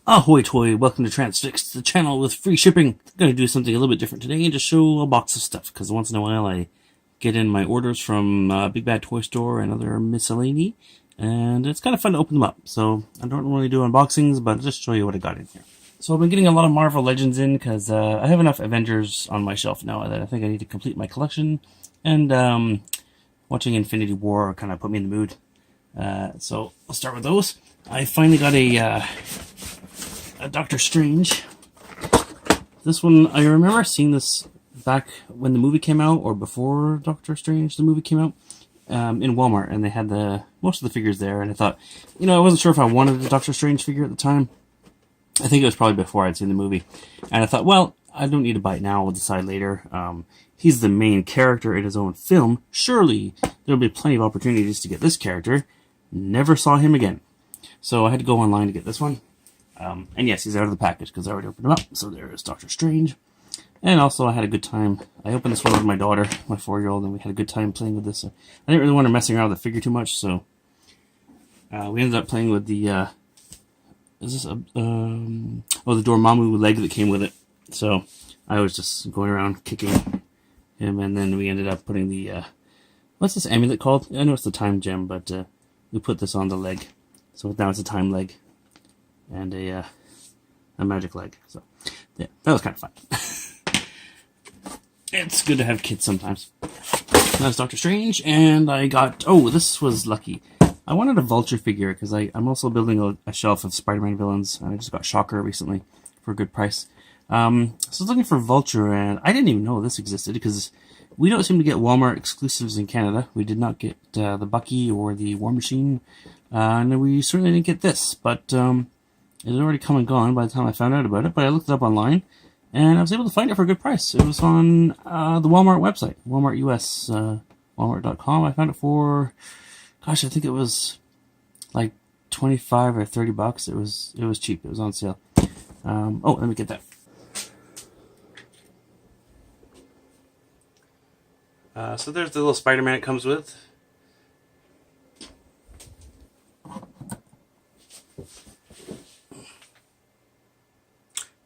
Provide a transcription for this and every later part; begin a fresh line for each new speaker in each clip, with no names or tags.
Ahoy toy, welcome to Transfixed, the channel with free shipping. I'm going to do something a little bit different today and just show a box of stuff, because once in a while I get in my orders from Big Bad Toy Store and other miscellany, and it's kind of fun to open them up. So I don't really do unboxings, but I'll just show you what I got in here. So I've been getting a lot of Marvel Legends in, because I have enough Avengers on my shelf now that I think I need to complete my collection, and watching Infinity War kind of put me in the mood. So I'll start with those. I finally got a Doctor Strange. This one, I remember seeing this back when the movie came out, or before Doctor Strange the movie came out, in Walmart, and they had most of the figures there, and I thought, I wasn't sure if I wanted a Doctor Strange figure at the time. I think it was probably before I'd seen the movie, and I thought, well, I don't need to buy it now, we'll decide later. He's the main character in his own film. Surely there'll be plenty of opportunities to get this character. Never saw him again. So I had to go online to get this one. And yes, he's out of the package because I already opened him up. So there's Doctor Strange. And also I had a good time. I opened this one with my daughter, my 4-year-old, and we had a good time playing with this. I didn't really want her messing around with the figure too much, so we ended up playing with the the Dormammu leg that came with it. So I was just going around kicking him, and then we ended up putting the what's this amulet called? I know it's the time gem, but we put this on the leg. So now it's a time leg and a magic leg. So yeah, that was kind of fun. It's good to have kids sometimes. That's Doctor Strange, and I got, this was lucky. I wanted a Vulture figure because I'm also building a shelf of Spider-Man villains, and I just got Shocker recently for a good price. So I was looking for Vulture, and I didn't even know this existed because we don't seem to get Walmart exclusives in Canada. We did not get the Bucky or the War Machine, and we certainly didn't get this, but it had already come and gone by the time I found out about it. But I looked it up online, and I was able to find it for a good price. It was on the Walmart website, Walmart US, Walmart.com. I found it for, gosh, I think it was like 25 or 30 bucks. It was cheap. It was on sale. Let me get that. So there's the little Spider-Man it comes with.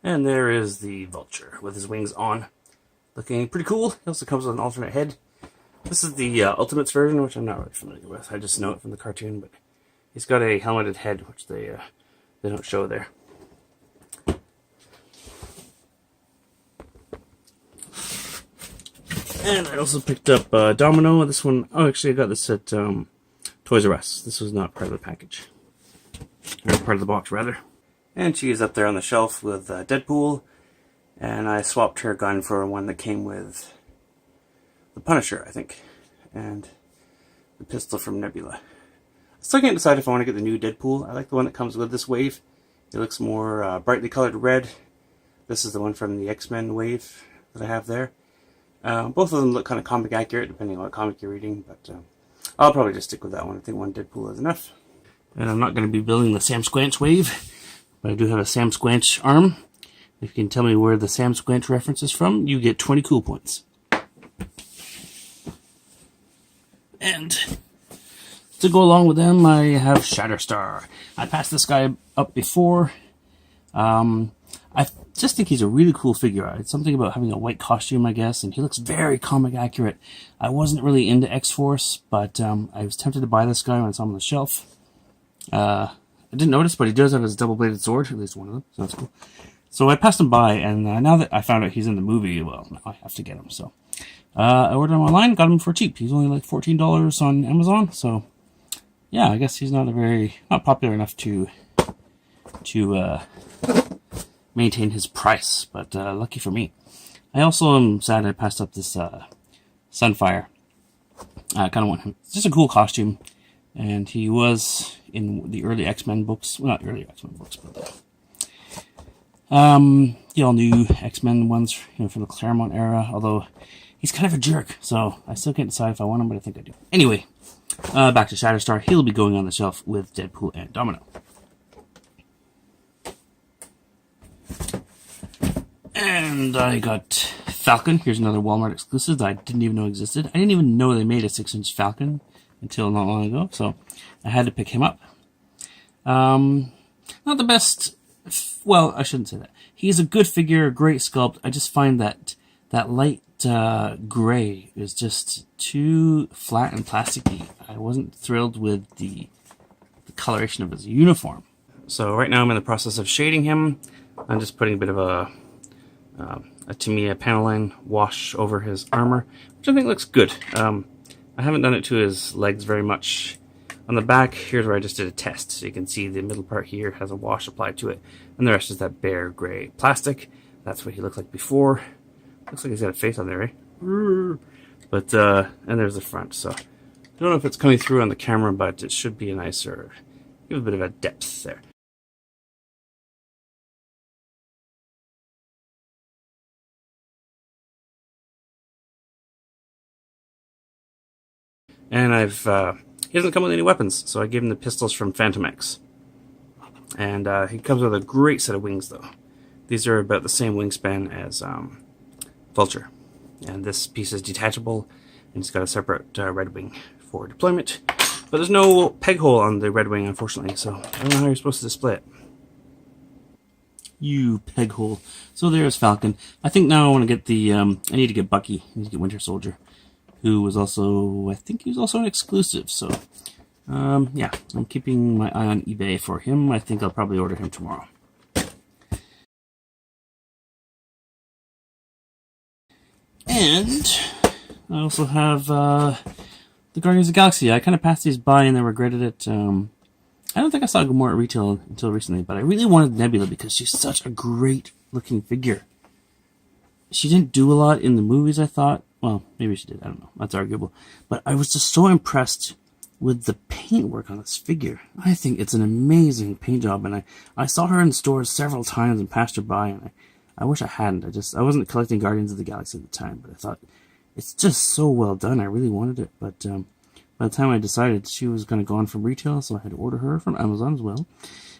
And there is the Vulture with his wings on. Looking pretty cool. He also comes with an alternate head. This is the Ultimates version, which I'm not really familiar with. I just know it from the cartoon, but he's got a helmeted head, which they don't show there. And I also picked up Domino. This one, actually I got this at Toys R Us. This was not part of the package. Or part of the box, rather. And she is up there on the shelf with Deadpool. And I swapped her gun for one that came with the Punisher, I think. And the pistol from Nebula. I still can't decide if I want to get the new Deadpool. I like the one that comes with this wave. It looks more brightly colored red. This is the one from the X-Men wave that I have there. Both of them look kind of comic accurate, depending on what comic you're reading, but I'll probably just stick with that one. I think one Deadpool is enough. And I'm not going to be building the Sam Squanch wave, but I do have a Sam Squanch arm. If you can tell me where the Sam Squanch reference is from, you get 20 cool points. And to go along with them, I have Shatterstar. I passed this guy up before. I just think he's a really cool figure. It's something about having a white costume, I guess, and he looks very comic accurate. I wasn't really into X-Force, but I was tempted to buy this guy when I saw him on the shelf. I didn't notice, but he does have his double-bladed sword, at least one of them, so that's cool. So I passed him by, and now that I found out he's in the movie, well, now I have to get him. So I ordered him online, got him for cheap. He's only like $14 on Amazon, so yeah, I guess he's not popular enough to maintain his price, but lucky for me. I also am sad I passed up this Sunfire. I kind of want him. It's just a cool costume, and he was in the early X-Men books. Well, not early X-Men books, but the all new X-Men ones, from the Claremont era. Although he's kind of a jerk, so I still can't decide if I want him, but I think I do. Anyway, back to Shatterstar. He'll be going on the shelf with Deadpool and Domino. And I got Falcon. Here's another Walmart exclusive that I didn't even know existed. I didn't even know they made a 6-inch Falcon until not long ago, so I had to pick him up. Not the best Well, I shouldn't say that. He's a good figure, a great sculpt. I just find that light gray is just too flat and plasticky. I wasn't thrilled with the coloration of his uniform. So right now I'm in the process of shading him. I'm just putting a bit of a Tamiya panel line wash over his armor, which I think looks good. I haven't done it to his legs very much. On the back, here's where I just did a test. So you can see the middle part here has a wash applied to it, and the rest is that bare gray plastic. That's what he looked like before. Looks like he's got a face on there, eh? But, and there's the front, so I don't know if it's coming through on the camera, but it should be a nicer, give a bit of a depth there. And he doesn't come with any weapons, so I gave him the pistols from Phantom X. And he comes with a great set of wings, though. These are about the same wingspan as Vulture. And this piece is detachable, and it's got a separate red wing for deployment. But there's no peg hole on the red wing, unfortunately, so I don't know how you're supposed to display it. You peg hole. So there's Falcon. I think now I want to get the, I need to get Bucky. I need to get Winter Soldier, who was also, I think he was also an exclusive, so, yeah, I'm keeping my eye on eBay for him. I think I'll probably order him tomorrow. And I also have, the Guardians of the Galaxy. I kind of passed these by and then regretted it. I don't think I saw Gamora at retail until recently, but I really wanted Nebula because she's such a great looking figure. She didn't do a lot in the movies, I thought. Well, maybe she did. I don't know. That's arguable. But I was just so impressed with the paintwork on this figure. I think it's an amazing paint job, and I saw her in stores several times and passed her by, and I wish I hadn't. I wasn't collecting Guardians of the Galaxy at the time, but I thought it's just so well done. I really wanted it, but by the time I decided she was going to go on from retail, so I had to order her from Amazon as well.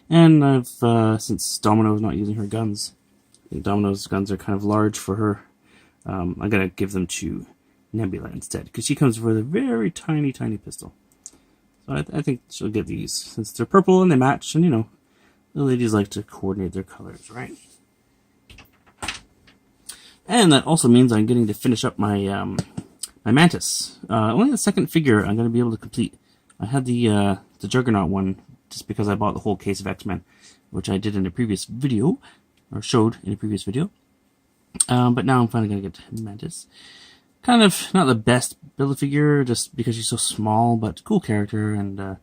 And I've since Domino's not using her guns, I think Domino's guns are kind of large for her. I'm going to give them to Nebula instead, because she comes with a very tiny, tiny pistol. So I think she'll get these, since they're purple and they match, and you know, the ladies like to coordinate their colors, right? And that also means I'm getting to finish up my my Mantis. Only the second figure I'm going to be able to complete. I had the Juggernaut one just because I bought the whole case of X-Men, which I did in a previous video, or showed in a previous video. But now I'm finally going to get Mantis. Kind of not the best Build-A-Figure, just because she's so small, but cool character and a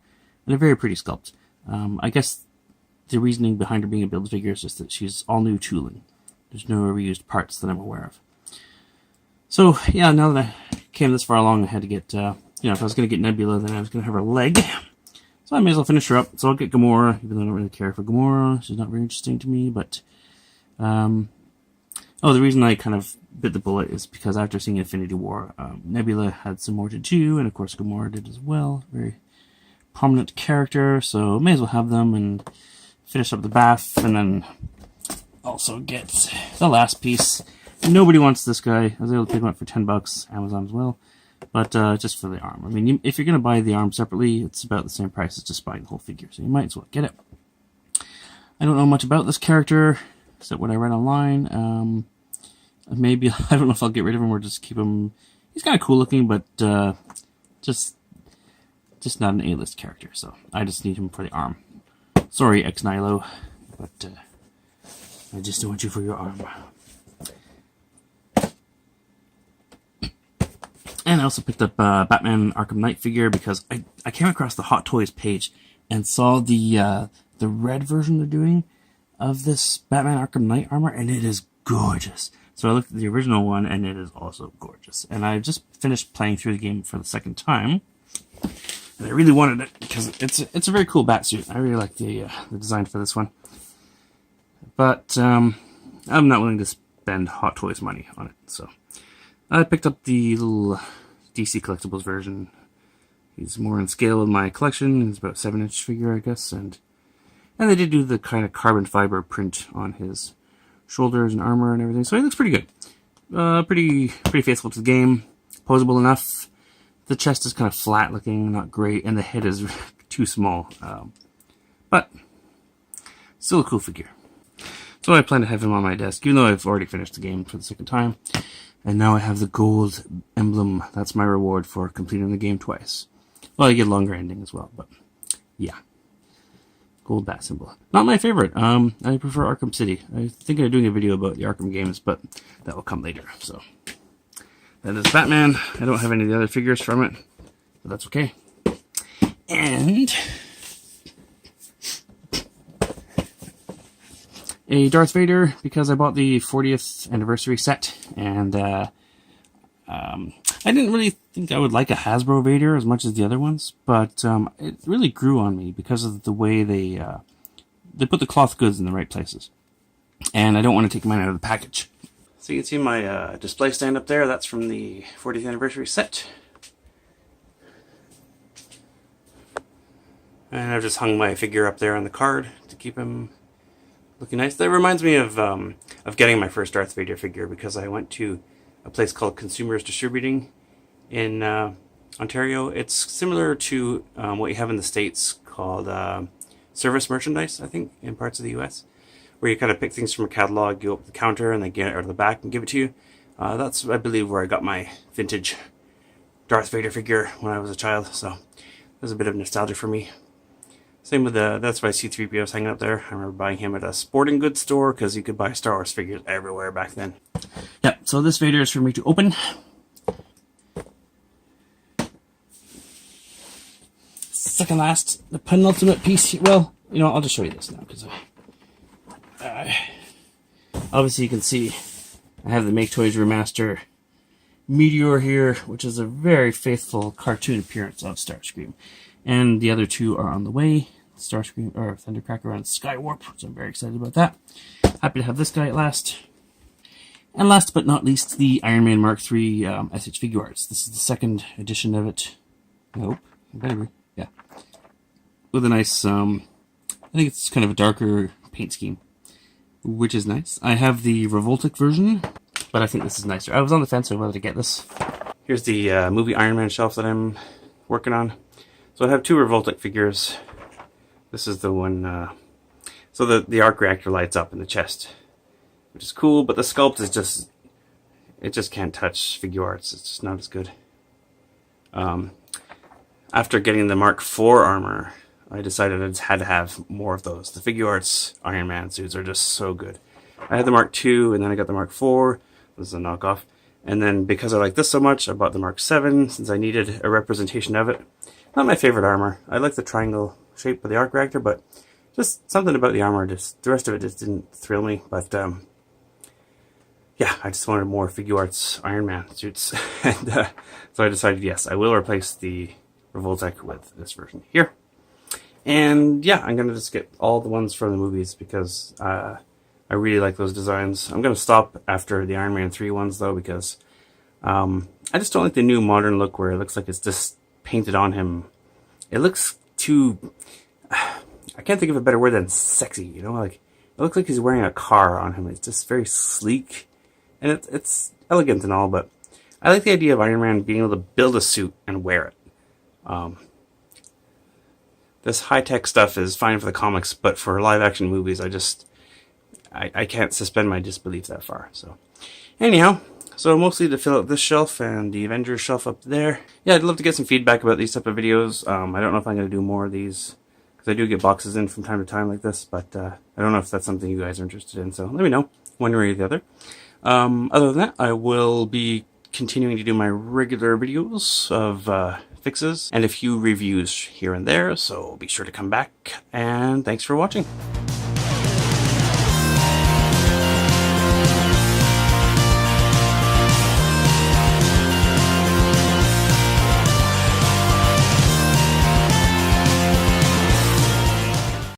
very pretty sculpt. I guess the reasoning behind her being a Build-A-Figure is just that she's all new tooling. There's no reused parts that I'm aware of. So, yeah, now that I came this far along, I had to get, you know, if I was going to get Nebula, then I was going to have her leg. So I may as well finish her up. So I'll get Gamora, even though I don't really care for Gamora. She's not very interesting to me, but, oh, the reason I kind of bit the bullet is because after seeing Infinity War, Nebula had some more to do, and of course Gamora did as well. Very prominent character, so may as well have them and finish up the bath, and then also get the last piece. Nobody wants this guy. I was able to pick him up for $10, Amazon as well, but just for the arm. I mean, if you're going to buy the arm separately, it's about the same price as just buying the whole figure, so you might as well get it. I don't know much about this character, except what I read online. Maybe, I don't know if I'll get rid of him or just keep him. He's kind of cool looking, but just not an A-list character, so I just need him for the arm. Sorry, Ex-Nihilo, but I just don't want you for your arm. And I also picked up Batman Arkham Knight figure because I came across the Hot Toys page and saw the red version they're doing of this Batman Arkham Knight armor, and it is gorgeous. So I looked at the original one, and it is also gorgeous. And I just finished playing through the game for the second time, and I really wanted it because it's a very cool Batsuit. I really like the design for this one, but I'm not willing to spend Hot Toys money on it. So I picked up the little DC Collectibles version. He's more in scale with my collection. He's about 7-inch figure, I guess, and they did do the kind of carbon fiber print on his shoulders and armor and everything, so he looks pretty good. Pretty faithful to the game. Posable enough. The chest is kind of flat looking, not great, and the head is too small. But still a cool figure. So I plan to have him on my desk, even though I've already finished the game for the second time. And now I have the gold emblem. That's my reward for completing the game twice. Well, I get a longer ending as well, but yeah. Gold bat symbol. Not my favorite. I prefer Arkham City. I was thinking of doing a video about the Arkham games, but that will come later. So that is Batman. I don't have any of the other figures from it, but that's okay. And a Darth Vader, because I bought the 40th anniversary set, and I didn't really think I would like a Hasbro Vader as much as the other ones, but it really grew on me because of the way they put the cloth goods in the right places. And I don't want to take mine out of the package. So you can see my display stand up there. That's from the 40th anniversary set. And I've just hung my figure up there on the card to keep him looking nice. That reminds me of getting my first Darth Vader figure, because I went to a place called Consumers Distributing in Ontario. It's similar to what you have in the States called service merchandise, I think, in parts of the US, where you kind of pick things from a catalog, go up the counter, and they get it out of the back and give it to you. That's, I believe, where I got my vintage Darth Vader figure when I was a child, so there's a bit of nostalgia for me. Same with that's why C-3PO is hanging up there. I remember buying him at a sporting goods store, because you could buy Star Wars figures everywhere back then. Yep, so this Vader is for me to open. Second last, the penultimate piece. Well, you know, I'll just show you this now, because obviously you can see I have the Make Toys Remaster Meteor here, which is a very faithful cartoon appearance of Starscream. And the other two are on the way. Starscream, or Thundercracker and Skywarp, so I'm very excited about that. Happy to have this guy at last. And last but not least, the Iron Man Mark III SH Figure Arts. This is the second edition of it. Nope. Yeah. With a nice, I think it's kind of a darker paint scheme, which is nice. I have the Revoltic version, but I think this is nicer. I was on the fence over whether to get this. Here's the movie Iron Man shelf that I'm working on. So I have two Revoltic figures. This is the one, so the arc reactor lights up in the chest, which is cool, but the sculpt is just, it just can't touch Figure Arts. It's just not as good. After getting the Mark IV armor, I decided I just had to have more of those. The Figure Arts Iron Man suits are just so good. I had the Mark II, and then I got the Mark IV. This is a knockoff. And then because I like this so much, I bought the Mark VII, since I needed a representation of it. Not my favorite armor. I like the triangle shape of the arc reactor, but just something about the armor, just the rest of it just didn't thrill me. But yeah, I just wanted more Figure Arts Iron Man suits. And so I decided, yes, I will replace the Revoltech with this version here. And yeah, I'm going to just get all the ones from the movies, because I really like those designs. I'm going to stop after the Iron Man 3 ones, though, because I just don't like the new modern look where it looks like it's just painted on him. It looks too, I can't think of a better word than sexy, you know, like it looks like he's wearing a car on him. It's just very sleek, and it's elegant and all, but I like the idea of Iron Man being able to build a suit and wear it. This high-tech stuff is fine for the comics, but for live-action movies, I can't suspend my disbelief that far. So anyhow, so mostly to fill out this shelf and the Avengers shelf up there. Yeah, I'd love to get some feedback about these type of videos. I don't know if I'm going to do more of these, because I do get boxes in from time to time like this, but I don't know if that's something you guys are interested in, so let me know, one way or the other. Other than that, I will be continuing to do my regular videos of fixes and a few reviews here and there, so be sure to come back, and thanks for watching.